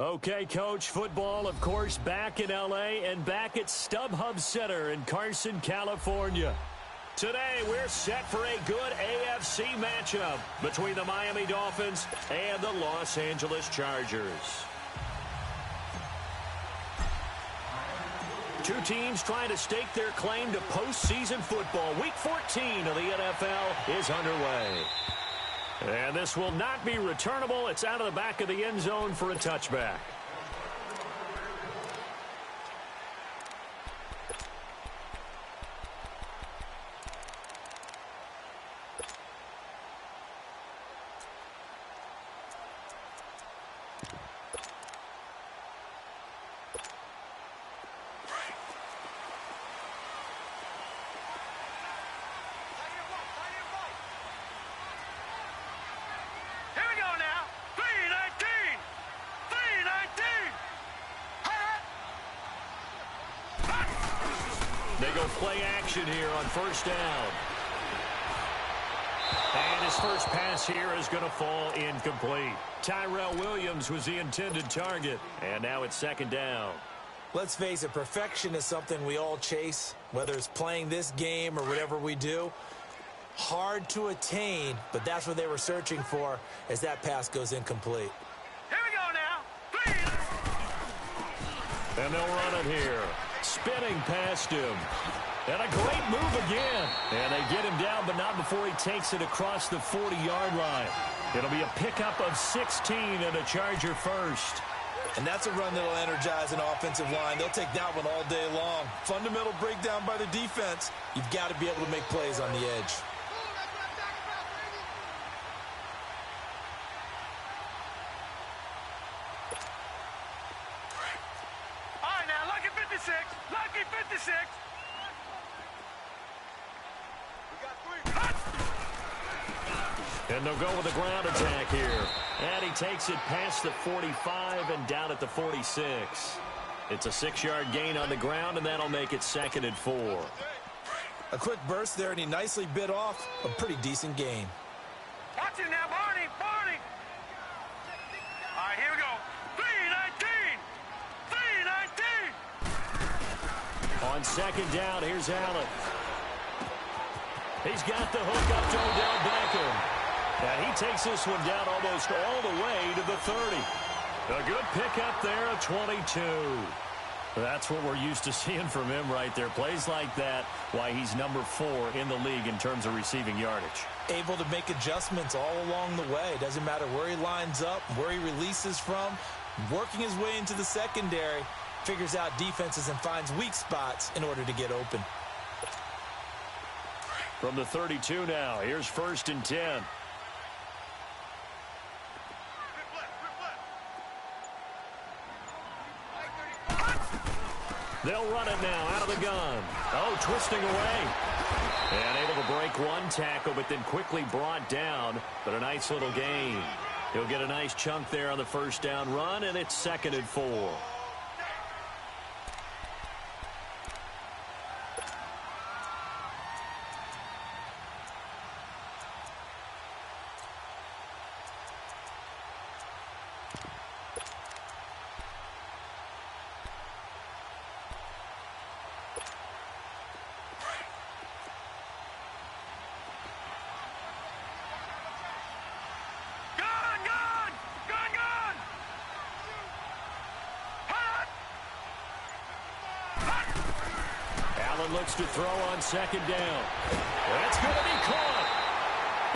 Okay, Coach, football, of course, back in L.A. and back at StubHub Center in Carson, California. Today, we're set for a good AFC matchup between the Miami Dolphins and the Los Angeles Chargers. Two teams trying to stake their claim to postseason football. Week 14 of the NFL is underway. And this will not be returnable. It's out of the back of the end zone for a touchback. They go play action here on first down. And his first pass here is going to fall incomplete. Tyrell Williams was the intended target. And now it's second down. Let's face it, perfection is something we all chase, whether it's playing this game or whatever we do. Hard to attain, but that's what they were searching for as that pass goes incomplete. Here we go now. And they'll run it here. Spinning past him. And a great move again. And they get him down, but not before he takes it across the 40-yard line. It'll be a pickup of 16 and a Charger first. And that's a run that'll energize an offensive line. They'll take that one all day long. Fundamental breakdown by the defense. You've got to be able to make plays on the edge. Lucky 56. And they'll go with a ground attack here. And he takes it past the 45 and down at the 46. It's a 6-yard gain on the ground, and that'll make it 2nd and 4. A quick burst there, and he nicely bit off a pretty decent gain. Watch it now, Barney. All right, here we go. 3-19. On second down, here's Allen. He's got the hook up to Odell Beckham. And he takes this one down almost all the way to the 30. A good pickup there of 22. That's what we're used to seeing from him right there. Plays like that, why he's number 4 in the league in terms of receiving yardage. Able to make adjustments all along the way. Doesn't matter where he lines up, where he releases from. Working his way into the secondary. Figures out defenses and finds weak spots in order to get open. From the 32 now, here's 1st and 10. They'll run it now out of the gun. Oh, twisting away. And able to break one tackle, but then quickly brought down. But a nice little gain. He'll get a nice chunk there on the first down run, and it's 2nd and 4. Looks to throw on second down. That's going to be caught.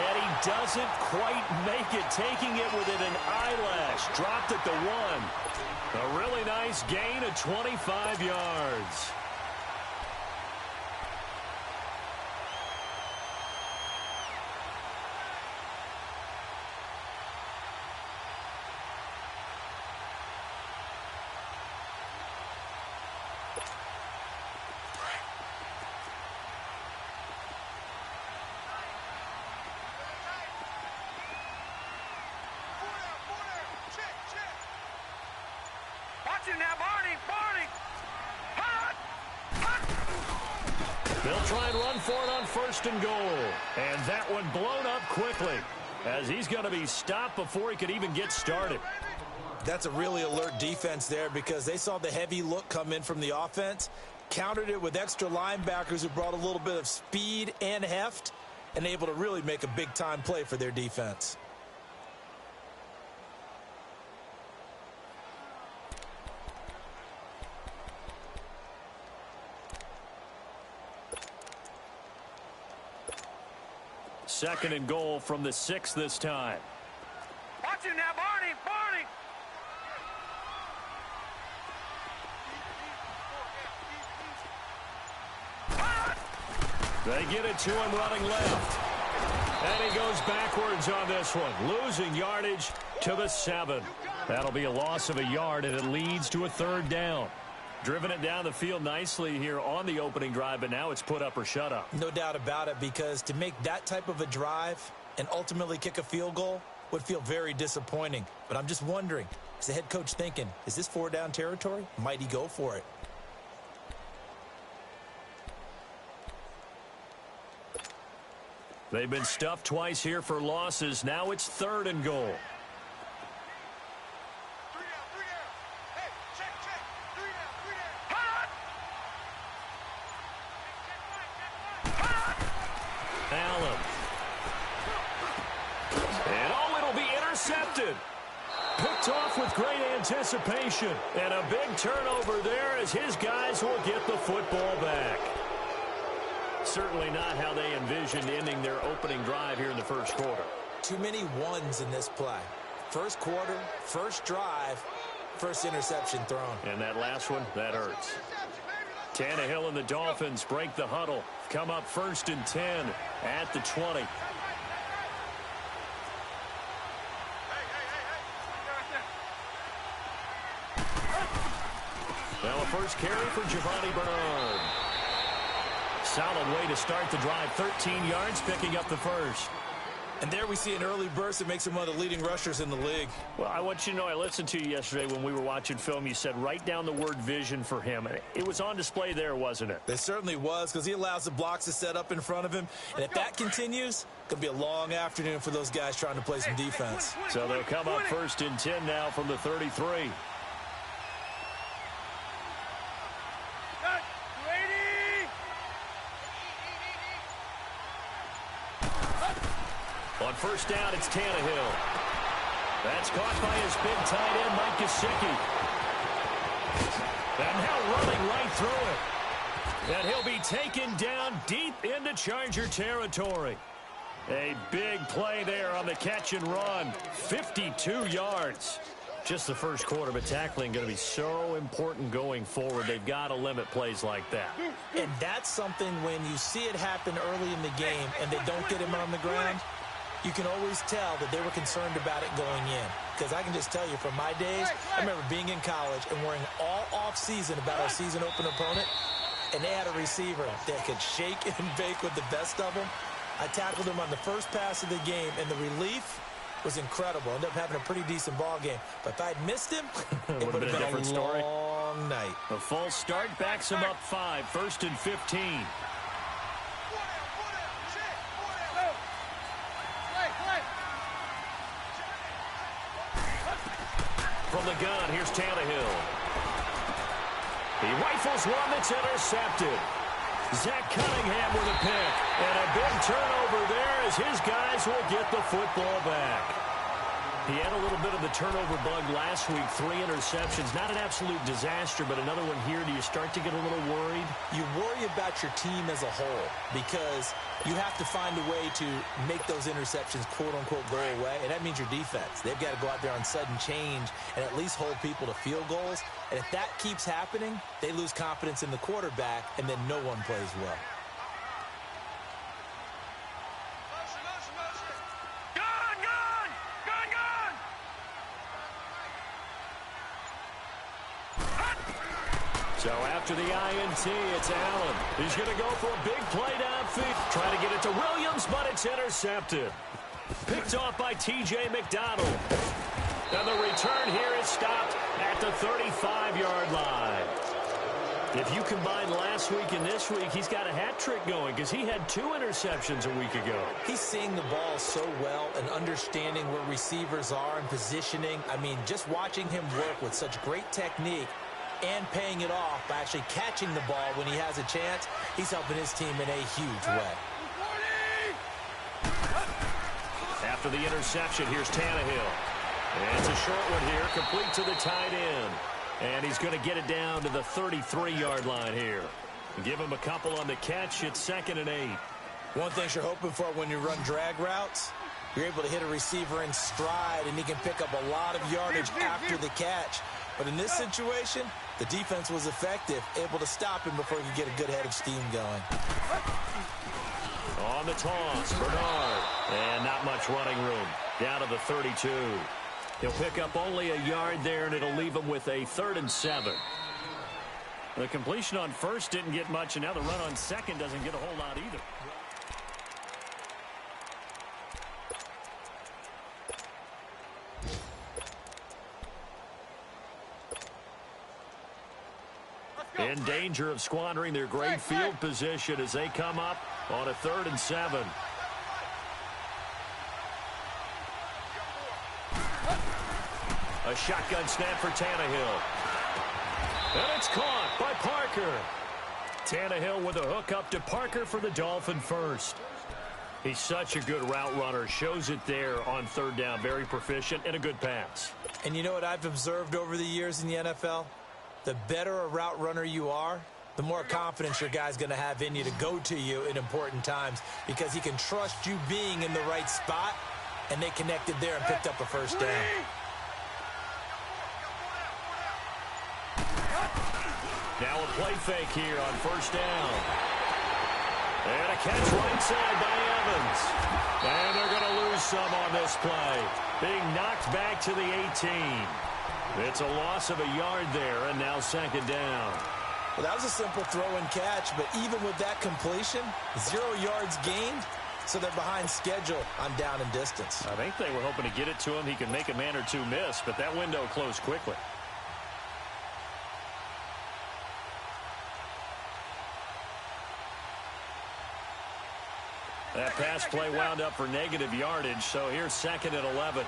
And he doesn't quite make it, taking it within an eyelash. Dropped at the 1. A really nice gain of 25 yards. Now, Barney. They'll try and run for it on 1st and goal. And that one blown up quickly as he's going to be stopped before he could even get started. That's a really alert defense there because they saw the heavy look come in from the offense, countered it with extra linebackers who brought a little bit of speed and heft, and able to really make a big-time play for their defense. Second and goal from the 6 this time. Watch him now, Barney! Barney! They get it to him running left. And he goes backwards on this one, losing yardage to the 7. That'll be a loss of a yard, and it leads to a 3rd down. Driven it down the field nicely here on the opening drive, but now it's put up or shut up. No doubt about it, because to make that type of a drive and ultimately kick a field goal would feel very disappointing. But I'm just wondering, is the head coach thinking, is this 4-down territory? Might he go for it? They've been stuffed twice here for losses. Now it's 3rd and goal. Allen. And oh, it'll be intercepted. Picked off with great anticipation. And a big turnover there as his guys will get the football back. Certainly not how they envisioned ending their opening drive here in the first quarter. Too many ones in this play. First quarter, first drive, first interception thrown. And that last one, that hurts. Tannehill and the Dolphins break the huddle. Come up 1st and 10 at the 20. Now a first carry for Giovanni Bernard. Solid way to start the drive. 13 yards, picking up the first. And there we see an early burst that makes him one of the leading rushers in the league. Well, I want you to know, I listened to you yesterday when we were watching film. You said write down the word vision for him. And it was on display there, wasn't it? It certainly was, because he allows the blocks to set up in front of him. And if that continues, it's going to be a long afternoon for those guys trying to play some defense. So they'll come up 1st and 10 now from the 33. On 1st down, it's Tannehill. That's caught by his big tight end, Mike Gesicki. And now running right through it. And he'll be taken down deep into Charger territory. A big play there on the catch and run. 52 yards. Just the first quarter, but tackling going to be so important going forward. They've got to limit plays like that. And that's something when you see it happen early in the game and they don't get him on the ground, you can always tell that they were concerned about it going in. Because I can just tell you from my days, I remember being in college and worrying all off-season about our season open opponent, and they had a receiver that could shake and bake with the best of them. I tackled him on the first pass of the game, and the relief was incredible. Ended up having a pretty decent ball game. But if I'd missed him, it would have been a different story. Long night. A false start backs him up 5, 1st and 15. From the gun, here's Tannehill. He rifles one that's intercepted. Zach Cunningham with a pick. And a big turnover there as his guys will get the football back. He had a little bit of the turnover bug last week. 3 interceptions. Not an absolute disaster, but another one here. Do you start to get a little worried? You worry about your team as a whole because you have to find a way to make those interceptions, quote-unquote, go away, and that means your defense. They've got to go out there on sudden change and at least hold people to field goals. And if that keeps happening, they lose confidence in the quarterback, and then no one plays well. So after the INT, it's Allen. He's going to go for a big play downfield. Trying to get it to Williams, but it's intercepted. Picked off by T.J. McDonald. And the return here is stopped at the 35-yard line. If you combine last week and this week, he's got a hat trick going because he had 2 interceptions a week ago. He's seeing the ball so well and understanding where receivers are and positioning. I mean, just watching him work with such great technique and paying it off by actually catching the ball when he has a chance, he's helping his team in a huge way. After the interception, here's Tannehill. And it's a short one here, complete to the tight end. And he's going to get it down to the 33-yard line here. Give him a couple on the catch. It's 2nd and 8. One thing you're hoping for when you run drag routes, you're able to hit a receiver in stride, and he can pick up a lot of yardage after the catch. But in this situation, the defense was effective, able to stop him before he could get a good head of steam going. On the toss, Bernard. And not much running room. Down to the 32. He'll pick up only a yard there, and it'll leave him with a 3rd and 7. The completion on first didn't get much, and now the run on second doesn't get a whole lot either. In danger of squandering their great field position as they come up on a 3rd and 7. A shotgun snap for Tannehill. And it's caught by Parker. Tannehill with a hook up to Parker for the Dolphin first. He's such a good route runner. Shows it there on 3rd down. Very proficient and a good pass. And you know what I've observed over the years in the NFL? The better a route runner you are, the more confidence your guy's going to have in you to go to you in important times because he can trust you being in the right spot, and they connected there and picked up a first down. Now a play fake here on 1st down. And a catch right side by Evans. And they're going to lose some on this play. Being knocked back to the 18. It's a loss of a yard there, and now 2nd down. Well, that was a simple throw and catch, but even with that completion, 0 yards gained, so they're behind schedule on down and distance. I think they were hoping to get it to him. He could make a man or two miss, but that window closed quickly. That pass play wound up for negative yardage, so here's 2nd and 11.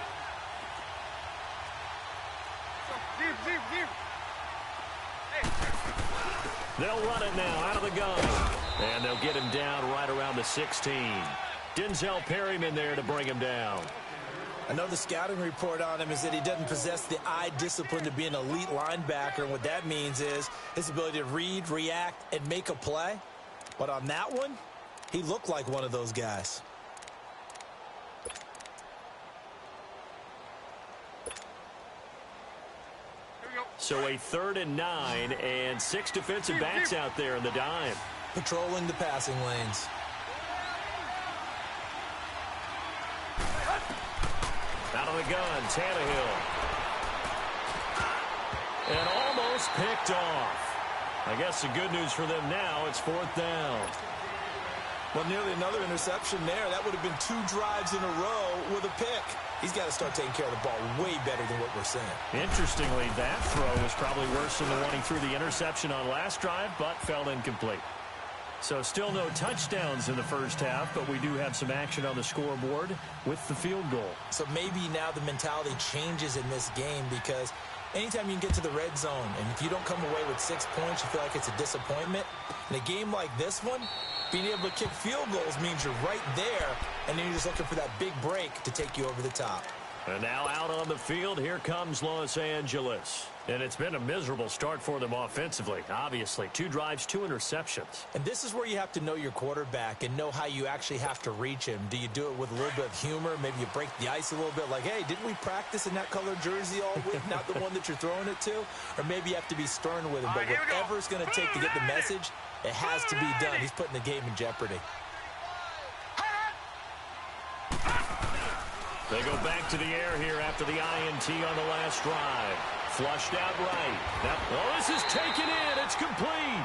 They'll run it now out of the gun. And they'll get him down right around the 16. Denzel Perryman there to bring him down. I know the scouting report on him is that he doesn't possess the eye discipline to be an elite linebacker. And what that means is his ability to read, react, and make a play. But on that one, he looked like one of those guys. So a 3rd and 9 and 6 defensive backs out there in the dime. Patrolling the passing lanes. Out of the gun, Tannehill. And almost picked off. I guess the good news for them now, it's 4th down. Well, nearly another interception there. That would have been 2 drives in a row with a pick. He's got to start taking care of the ball way better than what we're seeing. Interestingly, that throw was probably worse than the one he threw the interception on last drive, but fell incomplete. So still no touchdowns in the first half, but we do have some action on the scoreboard with the field goal. So maybe now the mentality changes in this game because anytime you can get to the red zone, and if you don't come away with 6 points, you feel like it's a disappointment. In a game like this one, being able to kick field goals means you're right there, and then you're just looking for that big break to take you over the top. And now out on the field, here comes Los Angeles. And it's been a miserable start for them offensively, obviously. 2 drives, 2 interceptions. And this is where you have to know your quarterback and know how you actually have to reach him. Do you do it with a little bit of humor? Maybe you break the ice a little bit like, hey, didn't we practice in that color jersey all week, not the one that you're throwing it to? Or maybe you have to be stern with him. But whatever it's going to take to get the message, it has to be done. He's putting the game in jeopardy. They go back to the air here after the INT on the last drive. Flushed out right. This is taken in. It's complete.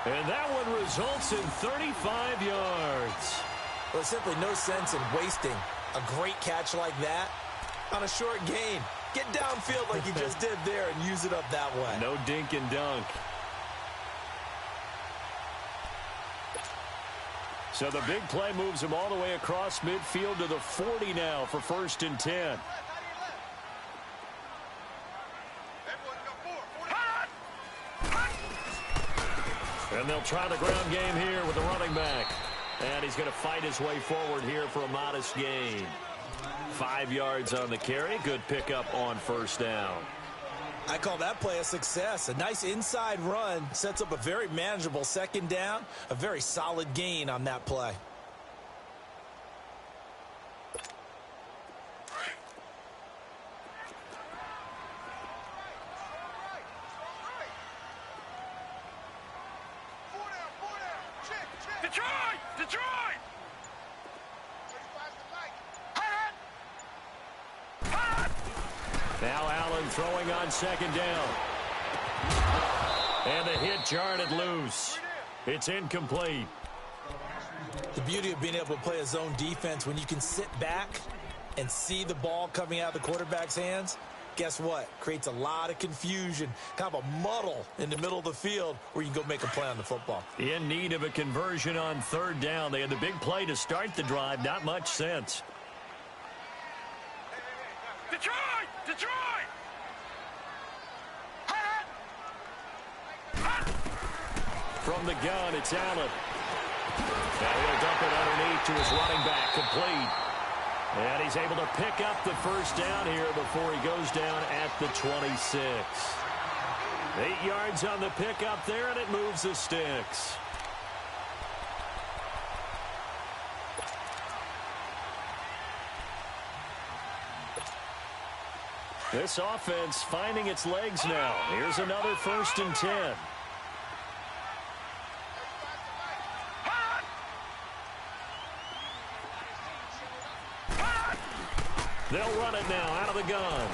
And that one results in 35 yards. Well, there's simply no sense in wasting a great catch like that on a short gain. Get downfield like you just did there and use it up that way. No dink and dunk. So the big play moves him all the way across midfield to the 40 now for 1st and 10. And they'll try the ground game here with the running back. And he's going to fight his way forward here for a modest gain. 5 yards on the carry. Good pickup on 1st down. I call that play a success. A nice inside run sets up a very manageable 2nd down. A very solid gain on that play. Detroit! Detroit! Now Allen throwing on 2nd down. And the hit jarred it loose. It's incomplete. The beauty of being able to play a zone defense when you can sit back and see the ball coming out of the quarterback's hands, guess what? Creates a lot of confusion, kind of a muddle in the middle of the field where you can go make a play on the football. In need of a conversion on 3rd down. They had the big play to start the drive. Not much sense. Detroit! Detroit! From the gun, it's Allen. Now he'll dump it underneath to his running back, complete. And he's able to pick up the 1st down here before he goes down at the 26. 8 yards on the pickup there, and it moves the sticks. This offense finding its legs now. Here's another 1st and 10. They'll run it now out of the gun.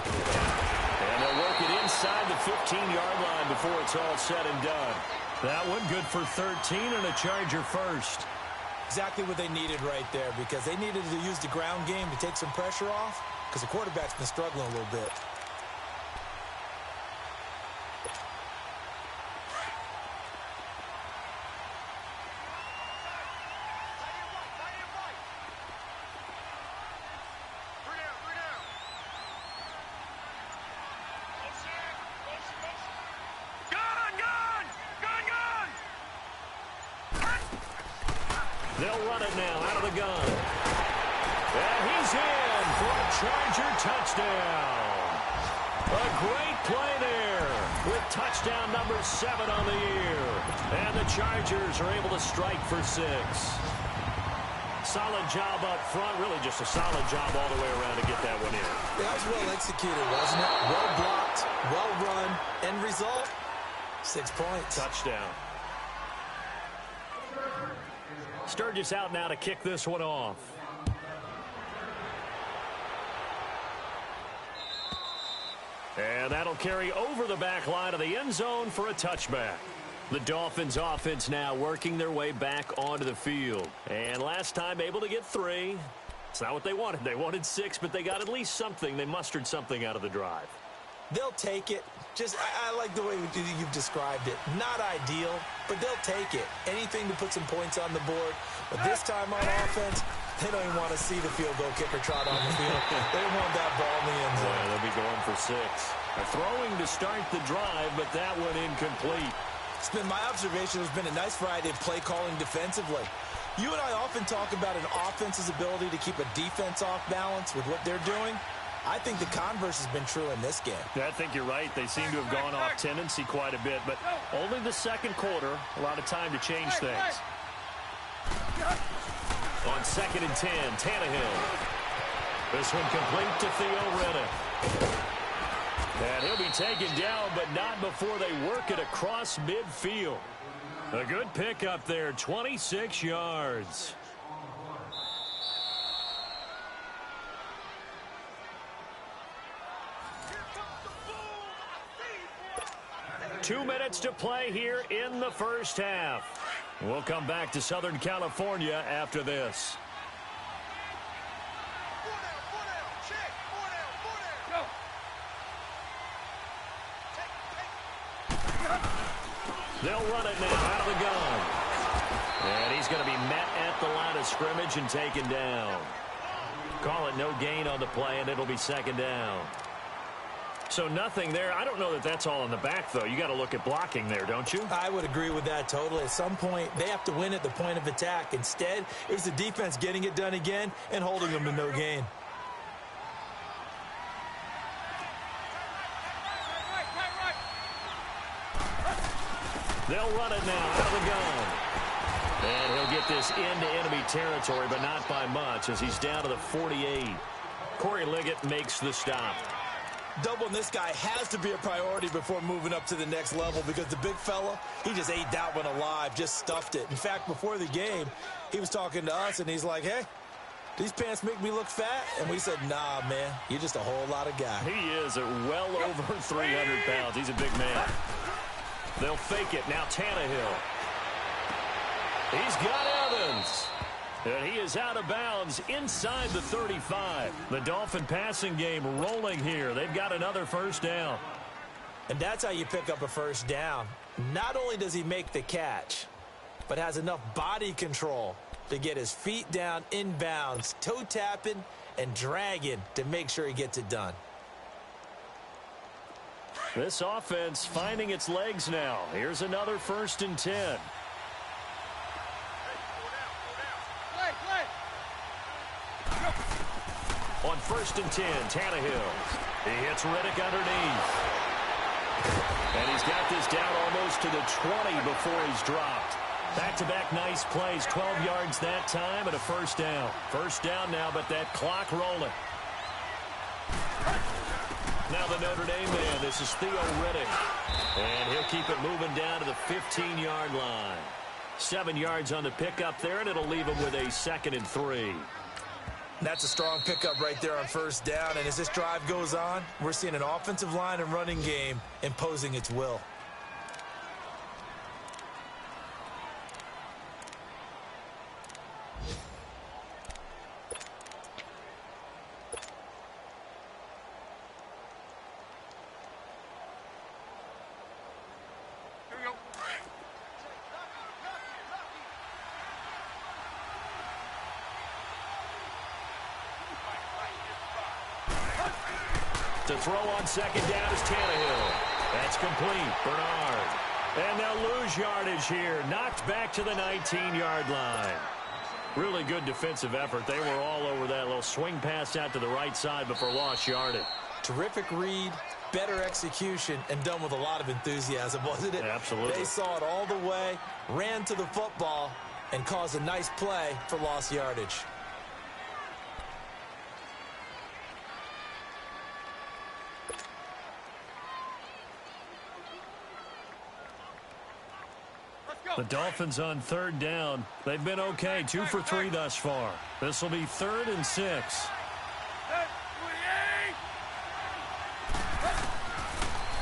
And they'll work it inside the 15-yard line before it's all said and done. That one good for 13 and a Charger first. Exactly what they needed right there, because they needed to use the ground game to take some pressure off, because the quarterback's been struggling a little bit. They'll run it now out of the gun. And he's in for a Charger touchdown. A great play there with touchdown number 7 on the year. And the Chargers are able to strike for 6. Solid job up front. Really just a solid job all the way around to get that one in. That was well executed, wasn't it? Well blocked, well run. End result, 6 points. Touchdown. Sturgis out now to kick this one off. And that'll carry over the back line of the end zone for a touchback. The Dolphins offense now working their way back onto the field. And last time able to get 3. It's not what they wanted. They wanted 6, but they got at least something. They mustered something out of the drive. They'll take it. I like the way you've described it. Not ideal, but they'll take it. Anything to put some points on the board. But this time on offense, they don't even want to see the field goal kicker trot on the field. They want that ball in the end zone. Yeah, they'll be going for 6. They're throwing to start the drive, but that one incomplete. It's been my observation. There's been a nice variety of play calling defensively. You and I often talk about an offense's ability to keep a defense off balance with what they're doing. I think the converse has been true in this game. Yeah, I think you're right. They seem to have gone off tendency quite a bit, but only the 2nd quarter, a lot of time to change things. On 2nd and 10, Tannehill. This one complete to Theo Riddick. And he'll be taken down, but not before they work it across midfield. A good pickup there, 26 yards. 2 minutes to play here in the first half. We'll come back to Southern California after this. They'll run it now out of the gun. And he's going to be met at the line of scrimmage and taken down. Call it no gain on the play, and it'll be second down. So nothing there. I don't know that that's all in the back, though. You got to look at blocking there, don't you? I would agree with that totally. At some point, they have to win at the point of attack. Instead, it was the defense getting it done again and holding them to no gain. They'll run it now out of the gun. And he'll get this into enemy territory, but not by much as he's down to the 48. Corey Liggett makes the stop. Doubling this guy has to be a priority before moving up to the next level because the big fella, he just ate that one alive, just stuffed it. In fact, before the game, he was talking to us, and he's like, hey, these pants make me look fat? And we said, nah, man, you're just a whole lot of guy. He is at well over 300 pounds. He's a big man. They'll fake it. Now Tannehill. He's got Evans. And he is out of bounds inside the 35. The Dolphin passing game rolling here. They've got another first down. And that's how you pick up a first down. Not only does he make the catch, but has enough body control to get his feet down inbounds, toe tapping and dragging to make sure he gets it done. This offense finding its legs now. Here's another 1st and 10. On 1st and 10, Tannehill. He hits Riddick underneath. And he's got this down almost to the 20 before he's dropped. Back-to-back nice plays, 12 yards that time and a first down. First down now, but that clock rolling. Now the Notre Dame man, this is Theo Riddick. And he'll keep it moving down to the 15-yard line. 7 yards on the pickup there, and it'll leave him with a 2nd and 3. That's a strong pickup right there on first down. And as this drive goes on, we're seeing an offensive line and running game imposing its will. To throw on second down is Tannehill. That's complete. Bernard. And they'll lose yardage here. Knocked back to the 19-yard line. Really good defensive effort. They were all over that little swing pass out to the right side before lost yardage. Terrific read, better execution, and done with a lot of enthusiasm, wasn't it? Absolutely. They saw it all the way, ran to the football, and caused a nice play for lost yardage. The Dolphins on 3rd down. They've been okay, 2 for 3 thus far. This will be 3rd and 6.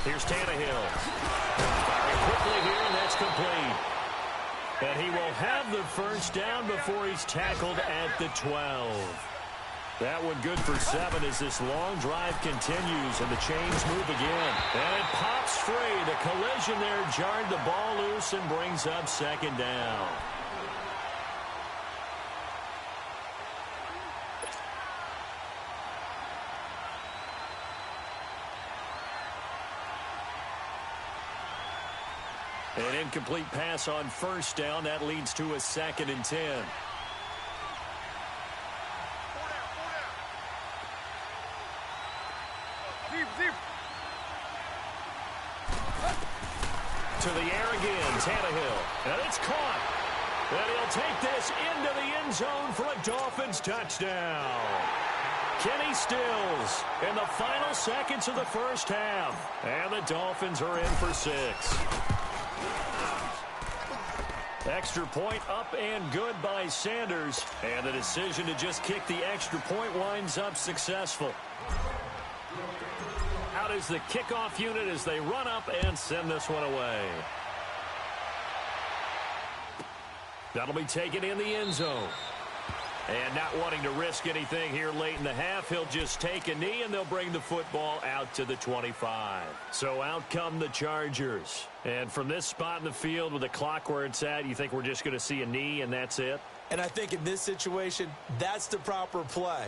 Here's Tannehill. Firing quickly here, and that's complete. And he will have the first down before he's tackled at the 12. That one good for 7 as this long drive continues and the chains move again. And it pops free. The collision there jarred the ball loose and brings up 2nd down. An incomplete pass on first down. That leads to a 2nd and 10. To the air again, Tannehill. And it's caught. And he'll take this into the end zone for a Dolphins touchdown. Kenny Stills in the final seconds of the first half. And the Dolphins are in for 6. Extra point up and good by Sanders. And the decision to just kick the extra point winds up successful. Out is the kickoff unit as they run up and send this one away. That'll be taken in the end zone. And not wanting to risk anything here late in the half, he'll just take a knee, and they'll bring the football out to the 25. So out come the Chargers. And from this spot in the field with the clock where it's at, you think we're just going to see a knee and that's it? And I think in this situation, that's the proper play.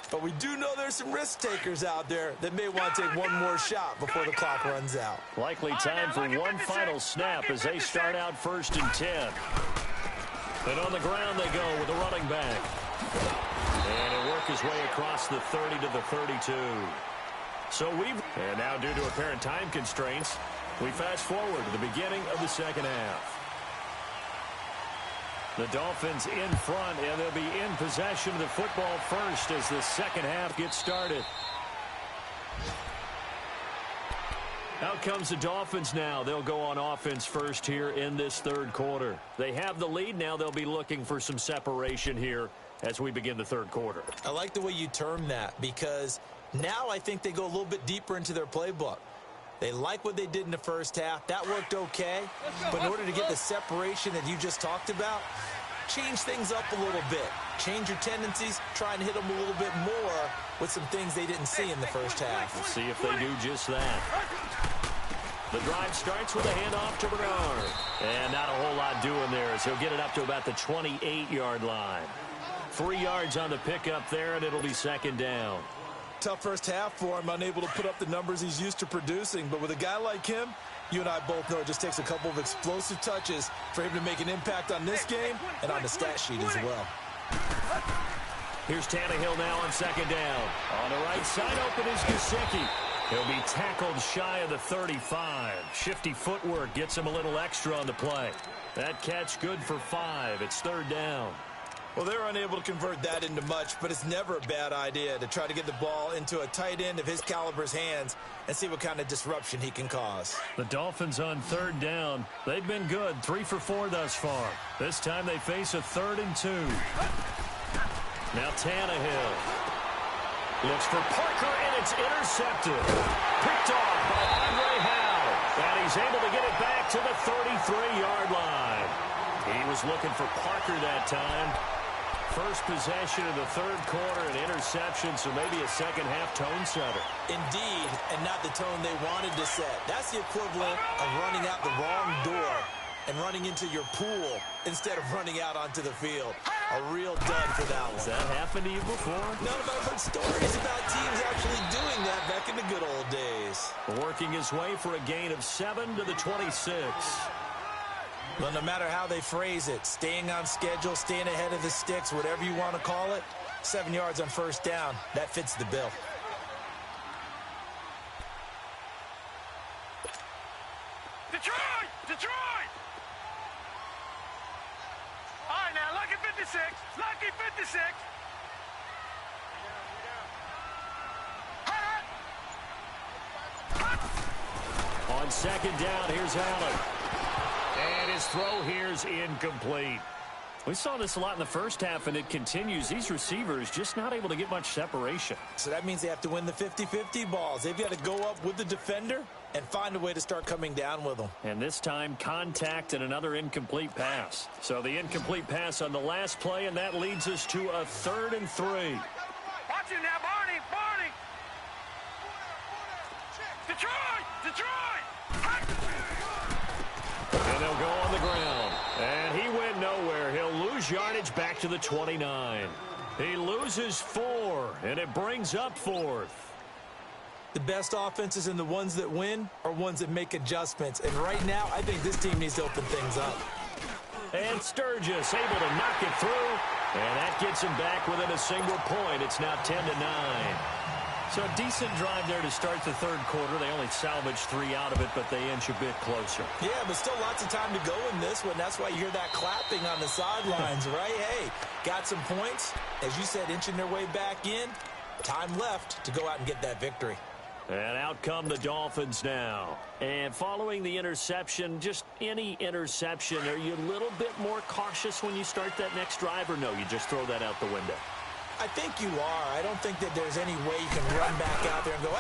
But we do know there's some risk takers out there that may want to take one more shot before the clock runs out. Likely time for one final snap as they start out 1st and 10. And on the ground they go with the running back. And he'll work his way across the 30 to the 32. And now due to apparent time constraints, we fast forward to the beginning of the second half. The Dolphins in front, and they'll be in possession of the football first as the second half gets started. Out comes the Dolphins now. They'll go on offense first here in this third quarter. They have the lead. Now they'll be looking for some separation here as we begin the third quarter. I like the way you term that because now I think they go a little bit deeper into their playbook. They like what they did in the first half. That worked okay. But in order to get the separation that you just talked about, change things up a little bit. Change your tendencies. Try and hit them a little bit more with some things they didn't see in the first half. We'll see if they do just that. The drive starts with a handoff to Bernard. And not a whole lot doing there as he'll get it up to about the 28-yard line. 3 yards on the pickup there, and it'll be second down. Tough first half for him, unable to put up the numbers he's used to producing. But with a guy like him, you and I both know it just takes a couple of explosive touches for him to make an impact on this game and on the stat sheet as well. Here's Tannehill now on second down. On the right side, open is Gesicki. He'll be tackled shy of the 35. Shifty footwork gets him a little extra on the play. That catch good for 5. It's third down. Well, they're unable to convert that into much, but it's never a bad idea to try to get the ball into a tight end of his caliber's hands and see what kind of disruption he can cause. The Dolphins on third down. They've been good, 3 for 4 thus far. This time they face a 3rd and 2. Now Tannehill looks for Parker, and it's intercepted. Picked off by Andre Howe, and he's able to get it back to the 33-yard line. He was looking for Parker that time. First possession of the third quarter, an interception, so maybe a second-half tone setter. Indeed, and not the tone they wanted to set. That's the equivalent of running out the wrong door and running into your pool instead of running out onto the field. A real dud for that one. Has that happened to you before? None of I've heard stories about teams actually doing that back in the good old days. Working his way for a gain of 7 to the 26. But no matter how they phrase it, staying on schedule, staying ahead of the sticks, whatever you want to call it, 7 yards on first down, that fits the bill. Detroit! Detroit! All right, now, lucky 56. Lucky 56. On second down, here's Allen. And his throw here's incomplete. We saw this a lot in the first half, and it continues. These receivers just not able to get much separation. So that means they have to win the 50-50 balls. They've got to go up with the defender and find a way to start coming down with them. And this time, contact and another incomplete pass. So the incomplete pass on the last play, and that leads us to a 3rd and 3. Watch it now, Barney! Barney! Detroit! Detroit! And they'll go on the ground. And he went nowhere. He'll lose yardage back to the 29. He loses 4, and it brings up 4th. The best offenses and the ones that win are ones that make adjustments. And right now, I think this team needs to open things up. And Sturgis able to knock it through. And that gets him back within a single point. It's now 10-9. So a decent drive there to start the third quarter. They only salvaged 3 out of it, but they inch a bit closer. Yeah, but still lots of time to go in this one. That's why you hear that clapping on the sidelines, right? Hey, got some points. As you said, inching their way back in. Time left to go out and get that victory. And out come the Dolphins now. And following the interception, just any interception, are you a little bit more cautious when you start that next drive, or no, you just throw that out the window? I think you are. I don't think that there's any way you can run back out there and go,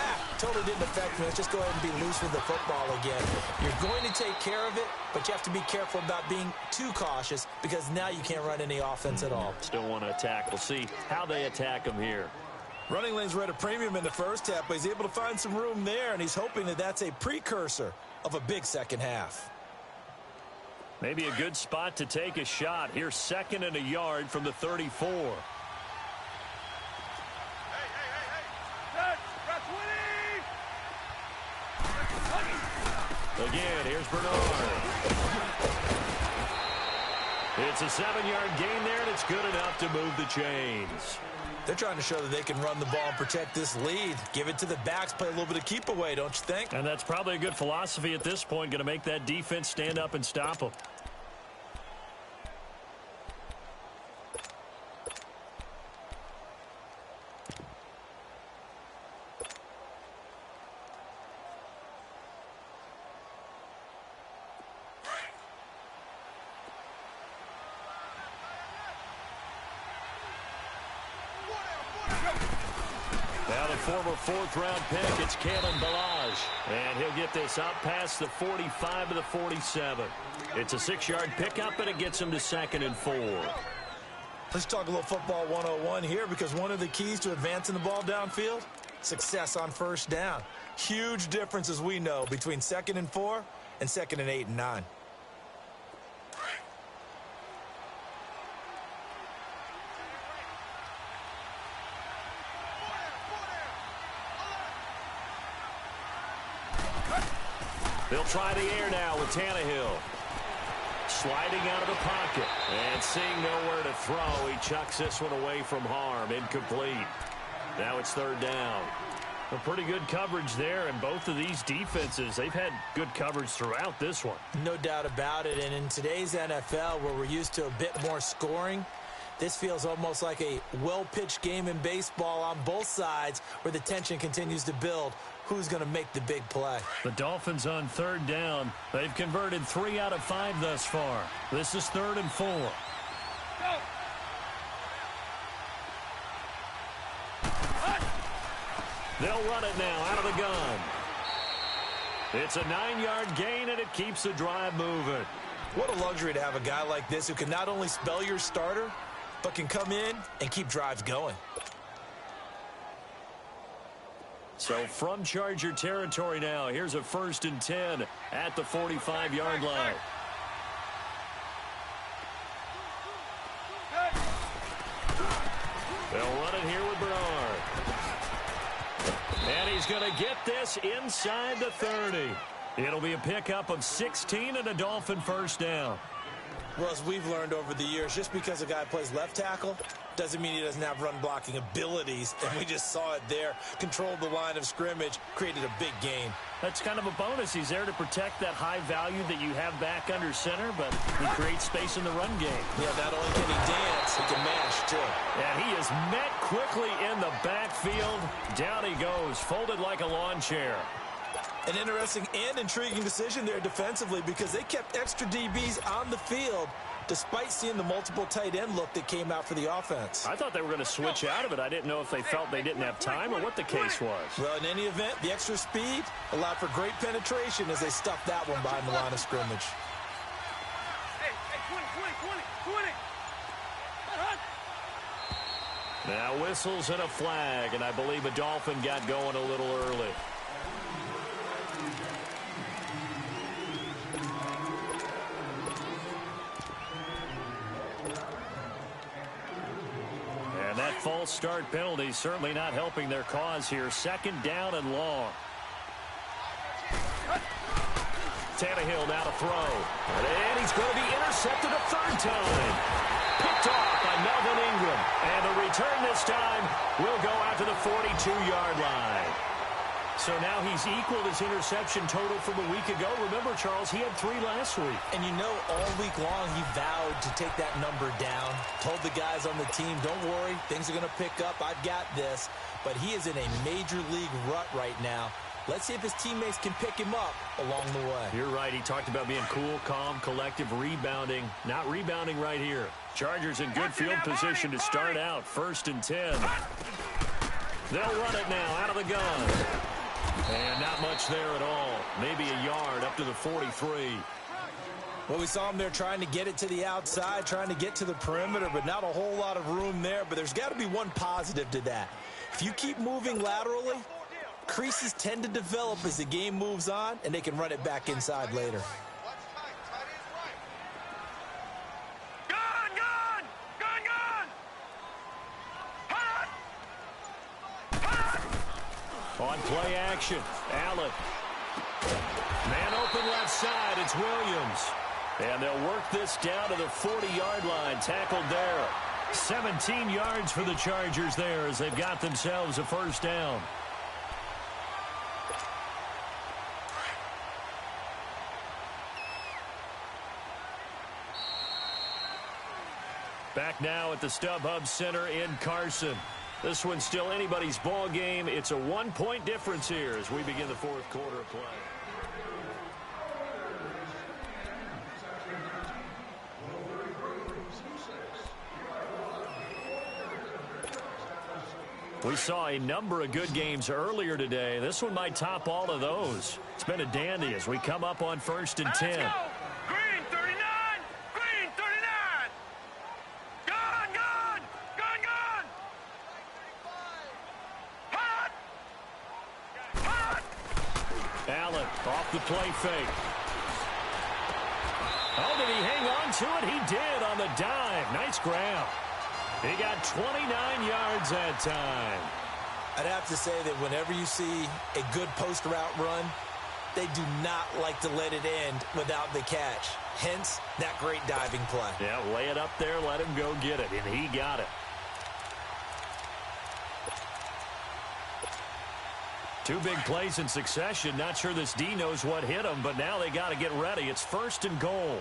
totally didn't affect me. Let's just go ahead and be loose with the football again. You're going to take care of it, but you have to be careful about being too cautious because now you can't run any offense at all. Still want to attack. We'll see how they attack him here. Running lanes were at a premium in the first half, but he's able to find some room there, and he's hoping that that's a precursor of a big second half. Maybe a good spot to take a shot. Here's 2nd and a yard from the 34. Again, here's Bernard. It's a 7-yard gain there, and it's good enough to move the chains. They're trying to show that they can run the ball and protect this lead. Give it to the backs, play a little bit of keep away, don't you think? And that's probably a good philosophy at this point, going to make that defense stand up and stop them. Now the former 4th-round pick, it's Kalen Ballage. And he'll get this up past the 45 to the 47. It's a 6-yard pickup, and it gets him to 2nd and 4. Let's talk a little football 101 here, because one of the keys to advancing the ball downfield, success on first down. Huge difference, as we know, between 2nd and 4 and 2nd and 8 and 9. They'll try the air now with Tannehill. Sliding out of the pocket. And seeing nowhere to throw, he chucks this one away from harm. Incomplete. Now it's 3rd down. A pretty good coverage there, and both of these defenses, they've had good coverage throughout this one. No doubt about it, and in today's NFL, where we're used to a bit more scoring, this feels almost like a well-pitched game in baseball on both sides where the tension continues to build. Who's going to make the big play? The Dolphins on 3rd down. They've converted 3 out of 5 thus far. This is 3rd and 4. They'll run it now out of the gun. It's a 9-yard gain, and it keeps the drive moving. What a luxury to have a guy like this who can not only spell your starter, but can come in and keep drives going. So from Charger territory now, here's a 1st and 10 at the 45-yard line. They'll run it here with Bernard. And he's going to get this inside the 30. It'll be a pickup of 16 and a Dolphin 1st down. Well, as we've learned over the years, just because a guy plays left tackle doesn't mean he doesn't have run-blocking abilities, and we just saw it there. Controlled the line of scrimmage, created a big gain. That's kind of a bonus. He's there to protect that high value that you have back under center, but he creates space in the run game. Yeah, not only can he dance, he can mash, too. And he is met quickly in the backfield. Down he goes, folded like a lawn chair. An interesting and intriguing decision there defensively because they kept extra DBs on the field despite seeing the multiple tight end look that came out for the offense. I thought they were going to switch out of it. I didn't know if they felt they didn't have time or what the case was. Well, in any event, the extra speed allowed for great penetration as they stuffed that one behind the line of scrimmage. Hey, 20. Now whistles and a flag, and I believe a Dolphin got going a little early. And that false start penalty certainly not helping their cause here. 2nd down and long. Tannehill now to throw. And he's going to be intercepted a 3rd time. Picked off by Melvin Ingram. And the return this time will go out to the 42-yard line. So now he's equaled his interception total from a week ago. Remember, Charles, he had 3 last week. And you know, all week long he vowed to take that number down. Told the guys on the team, don't worry, things are going to pick up. I've got this. But he is in a major league rut right now. Let's see if his teammates can pick him up along the way. You're right. He talked about being cool, calm, collective, rebounding. Not rebounding right here. Chargers in good field position to start out. 1st and 10. They'll run it now out of the gun. much there at all. Maybe a yard up to the 43. Well, we saw him there trying to get it to the outside, trying to get to the perimeter, but not a whole lot of room there. But there's got to be one positive to that. If you keep moving laterally, creases tend to develop as the game moves on, and they can run it back inside later. On play action, Allen. Man open left side, it's Williams. And they'll work this down to the 40-yard line, tackled there. 17 yards for the Chargers there as they've got themselves a first down. Back now at the StubHub Center in Carson. This one's still anybody's ball game. It's a one-point difference here as we begin the fourth quarter of play. We saw a number of good games earlier today. This one might top all of those. It's been a dandy as we come up on 1st and 10. Green 39! Green 39! Gone, gone! Gone, gone! Hot! Hot! Allen off the play fake. Oh, did he hang on to it? He did on the dive. Nice grab. He got 29 yards that time. I'd have to say that whenever you see a good post route run, they do not like to let it end without the catch. Hence, that great diving play. Yeah, lay it up there, let him go get it, and he got it. Two big plays in succession. Not sure this D knows what hit him, but now they got to get ready. It's 1st and goal.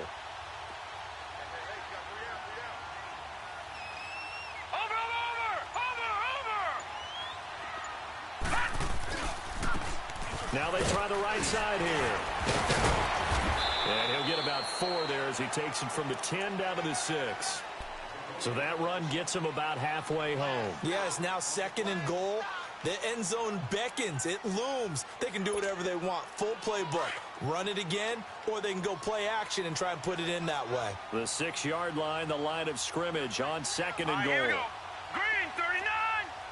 Now they try the right side here. And he'll get about 4 there as he takes it from the 10 down to the 6. So that run gets him about halfway home. Yeah, it's now 2nd and goal. The end zone beckons. It looms. They can do whatever they want. Full playbook. Run it again, or they can go play action and try and put it in that way. The 6-yard line, the line of scrimmage on 2nd and Here we goal. go. Green 39!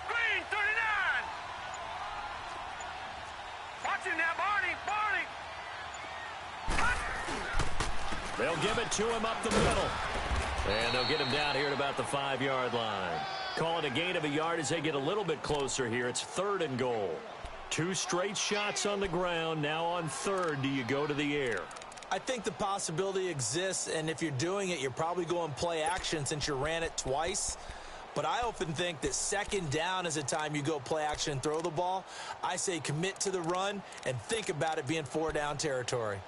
Green 39! Watch him now, Barney! Barney! They'll give it to him up the middle. And they'll get him down here at about the 5-yard line. Call it a gain of a yard as they get a little bit closer here. It's 3rd and goal. 2 straight shots on the ground. Now on 3rd, do you go to the air? I think the possibility exists, and if you're doing it, you're probably going play action since you ran it twice. But I often think that 2nd down is a time you go play action and throw the ball. I say commit to the run and think about it being 4-down territory.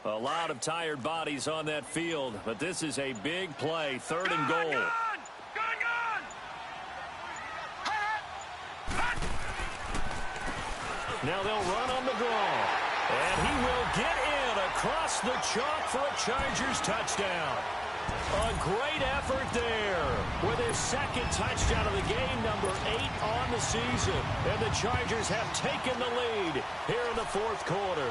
A lot of tired bodies on that field, but this is a big play. 3rd and goal. Gone! Gone, gone! Now they'll run on the draw. And he will get in across the chalk for a Chargers touchdown. A great effort there with his 2nd touchdown of the game, number 8 on the season. And the Chargers have taken the lead here in the 4th quarter.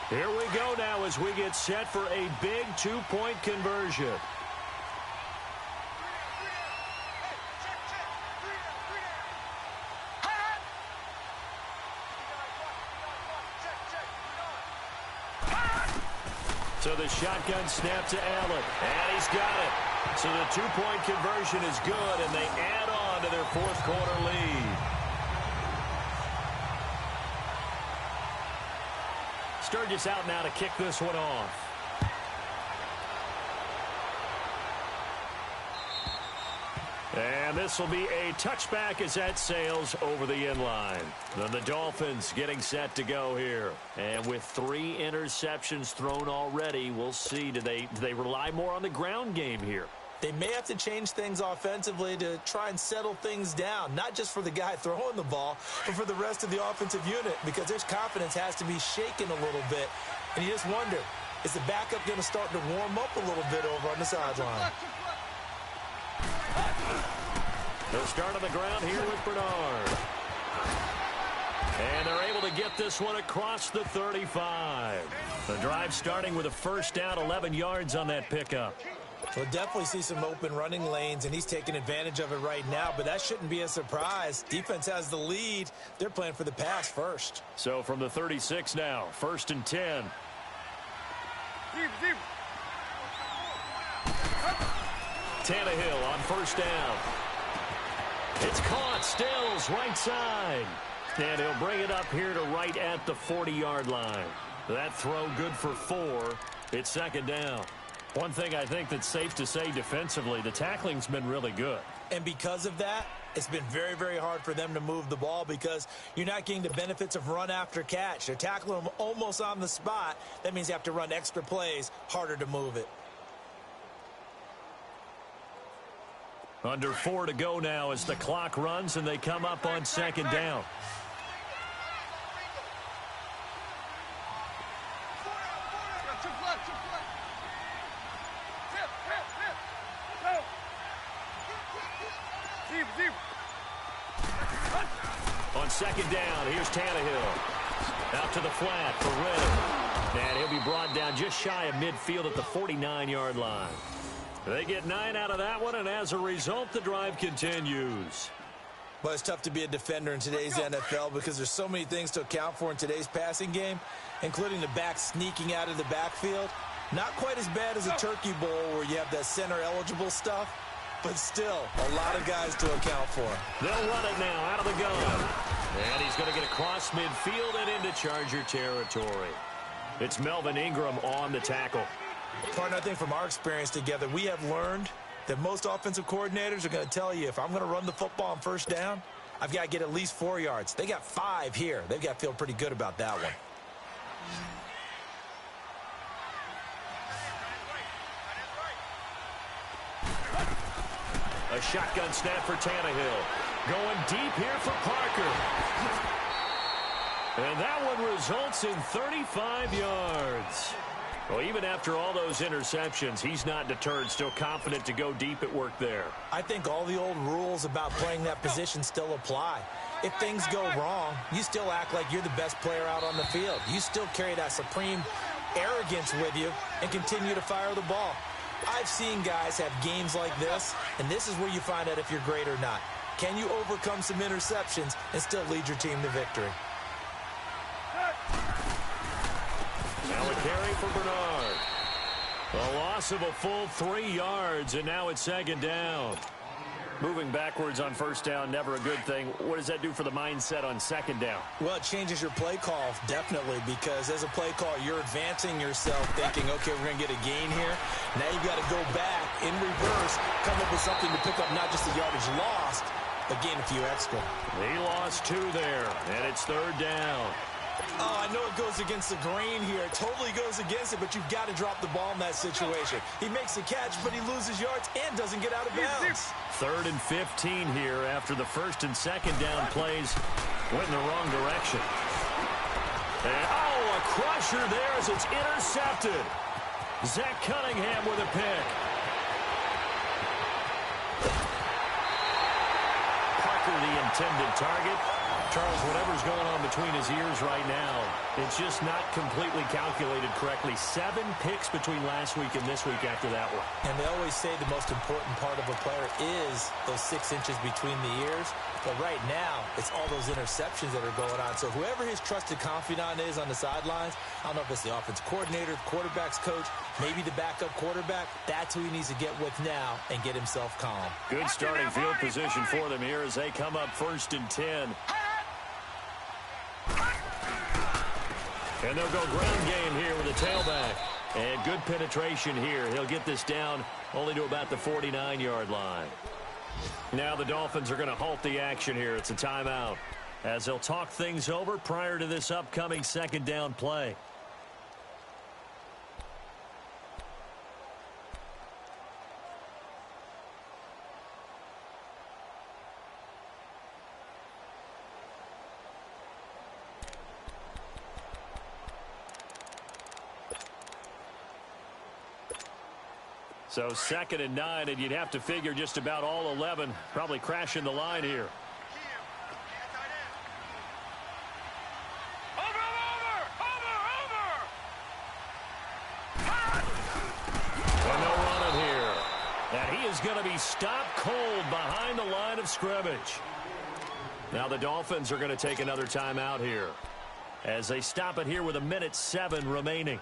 Here we go now as we get set for a big 2-point conversion. So the shotgun snap to Allen, and he's got it. So the 2-point conversion is good, and they add on to their 4th quarter lead. Sturgis out now to kick this one off. And this will be a touchback as that sails over the inline. Then the Dolphins getting set to go here. And with 3 interceptions thrown already, we'll see. Do they rely more on the ground game here? They may have to change things offensively to try and settle things down, not just for the guy throwing the ball, but for the rest of the offensive unit, because their confidence has to be shaken a little bit. And you just wonder, is the backup going to start to warm up a little bit over on the sideline? They'll start on the ground here with Bernard. And they're able to get this one across the 35. The drive starting with a first down, 11 yards on that pickup. We'll definitely see some open running lanes, and he's taking advantage of it right now, but that shouldn't be a surprise. Defense has the lead. They're playing for the pass first. So from the 36 now, 1st and 10. Tannehill on first down. It's caught. Stills right side. And he'll bring it up here to right at the 40-yard line. That throw good for 4. It's 2nd down. One thing I think that's safe to say defensively, the tackling's been really good. And because of that, it's been very, very hard for them to move the ball because you're not getting the benefits of run after catch. They're tackling them almost on the spot. That means you have to run extra plays, harder to move it. Under 4 to go now as the clock runs and they come up on 2nd down. On 2nd down, here's Tannehill. Out to the flat for Redding. And he'll be brought down just shy of midfield at the 49-yard line. They get 9 out of that one, and as a result, the drive continues. But it's tough to be a defender in today's NFL because there's so many things to account for in today's passing game, including the back sneaking out of the backfield. Not quite as bad as a turkey bowl where you have that center-eligible stuff, but still a lot of guys to account for. They'll run it now out of the gun. And he's going to get across midfield and into Charger territory. It's Melvin Ingram on the tackle. Partner, I think from our experience together, we have learned that most offensive coordinators are going to tell you if I'm going to run the football on first down, I've got to get at least 4 yards. They got 5 here. They've got to feel pretty good about that one. A shotgun snap for Tannehill. Going deep here for Parker. And that one results in 35 yards. Well, even after all those interceptions, he's not deterred, still confident to go deep at work there. I think all the old rules about playing that position still apply. If things go wrong, you still act like you're the best player out on the field. You still carry that supreme arrogance with you and continue to fire the ball. I've seen guys have games like this, and this is where you find out if you're great or not. Can you overcome some interceptions and still lead your team to victory? Now a carry for Bernard. A loss of a full 3 yards, and now it's 2nd down. Moving backwards on first down, never a good thing. What does that do for the mindset on 2nd down? Well, it changes your play call, definitely, because as a play call, you're advancing yourself thinking, okay, we're going to get a gain here. Now you've got to go back in reverse, come up with something to pick up not just the yardage lost, but gain a few extra. He lost 2 there, and it's 3rd down. Oh, I know it goes against the grain here. It totally goes against it, but you've got to drop the ball in that situation. He makes the catch, but he loses yards and doesn't get out of bounds. 3rd and 15 here after the 1st and 2nd down plays went in the wrong direction. And, a crusher there as it's intercepted. Zach Cunningham with a pick. Parker the intended target. Charles, whatever's going on between his ears right now, it's just not completely calculated correctly. 7 picks between last week and this week after that one. And they always say the most important part of a player is those 6 inches between the ears. But right now, it's all those interceptions that are going on. So whoever his trusted confidant is on the sidelines, I don't know if it's the offensive coordinator, the quarterback's coach, maybe the backup quarterback, that's who he needs to get with now and get himself calm. Good starting field position for them here as they come up 1st and 10. And they'll go ground game here with a tailback. And good penetration here. He'll get this down only to about the 49-yard line. Now the Dolphins are going to halt the action here. It's a timeout as they'll talk things over prior to this upcoming 2nd down play. So 2nd and 9, and you'd have to figure just about all 11 probably crashing the line here. And no running here. And he is going to be stopped cold behind the line of scrimmage. Now the Dolphins are going to take another timeout here as they stop it here with 1:07 remaining.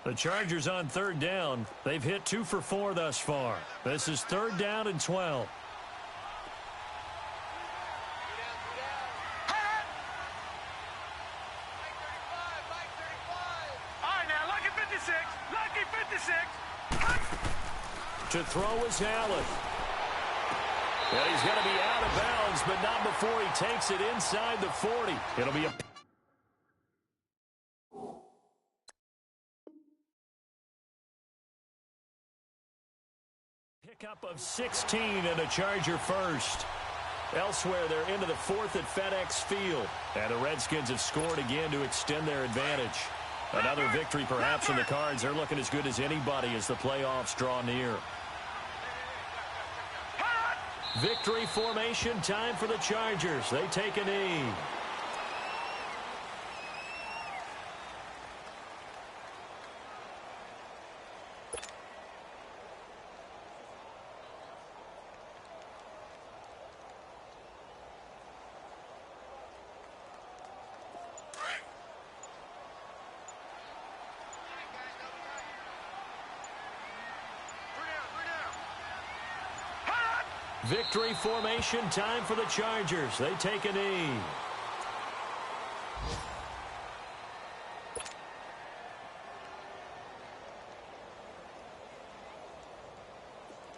The Chargers on 3rd down. They've hit 2 for 4 thus far. This is 3rd down and 12. To throw is Allen. And he's going to be out of bounds, but not before he takes it inside the 40. It'll be a pickup of 16 and a Charger first. Elsewhere, they're into the 4th at FedEx Field. And the Redskins have scored again to extend their advantage. Another victory perhaps in the cards. They're looking as good as anybody as the playoffs draw near. Victory formation time for the Chargers. They take a knee. Victory formation time for the Chargers. They take a knee.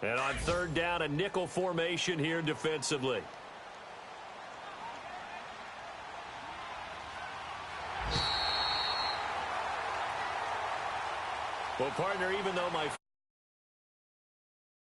And on 3rd down, a nickel formation here defensively. Well, partner, even though my